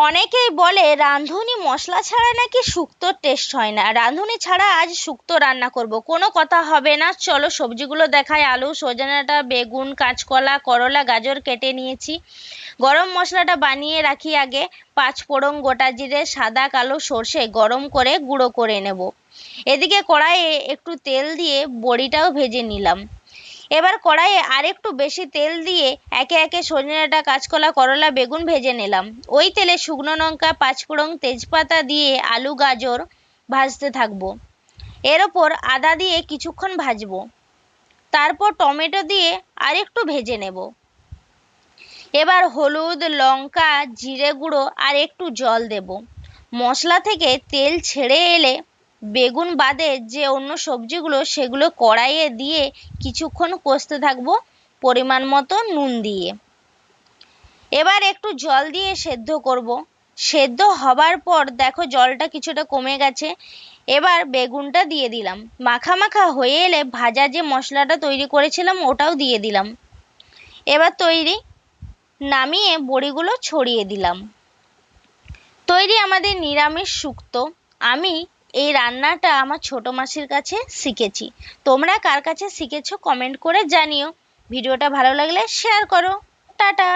অনেকেই বলে রাঁধুনি মশলা ছাড়া নাকি শুক্তোর টেস্ট হয় না। রাঁধুনি ছাড়া আজ শুক্তো রান্না করব, কোনো কথা হবে না। চলো সবজিগুলো দেখাই। আলু, সজনে ডাঁটা, বেগুন, কাঁচকলা, করলা, গাজর কেটে নিয়েছি। গরম মশলাটা বানিয়ে রাখি আগে। পাঁচ ফোড়ন, গোটা জিরে, সাদা কালো সর্ষে গরম করে গুঁড়ো করে নেব। এদিকে কড়াইয়ে একটু তেল দিয়ে বড়িটাও ভেজে নিলাম। এবার কড়াইয়ে আরেকটু বেশি তেল দিয়ে একে একে সজনে ডাঁটা, কাঁচকলা, করলা, বেগুন ভেজে নিলাম। ওই তেলে শুকনো লঙ্কা, পাঁচফোড়ন, তেজপাতা দিয়ে আলু, গাজর ভাজতে থাকবো। এর ওপর আদা দিয়ে কিছুক্ষণ ভাজবো। তারপর টমেটো দিয়ে আরেকটু ভেজে নেব। এবার হলুদ, লঙ্কা, জিরে গুঁড়ো আর একটু জল দেব। মশলা থেকে তেল ছেড়ে এলে বেগুন বাদে যে অন্য সবজিগুলো সেগুলো কড়াইয়ে দিয়ে কিছুক্ষণ কষতে থাকবো, পরিমাণ মতো নুন দিয়ে। এবার একটু জল দিয়ে সেদ্ধ করব। সেদ্ধ হবার পর দেখো জলটা কিছুটা কমে গেছে। এবার বেগুনটা দিয়ে দিলাম। মাখা মাখা হয়ে এলে ভাজা যে মশলাটা তৈরি করেছিলাম ওটাও দিয়ে দিলাম। এবার তৈরি। নামিয়ে বড়িগুলো ছড়িয়ে দিলাম। তৈরি আমাদের নিরামিষ শুক্তো। আমি এই রান্নাটা আমার ছোট মাসির কাছে শিখেছি। তোমরা কার কাছে শিখেছো কমেন্ট করে জানিও। ভিডিওটা ভালো লাগলে শেয়ার করো। টাটা।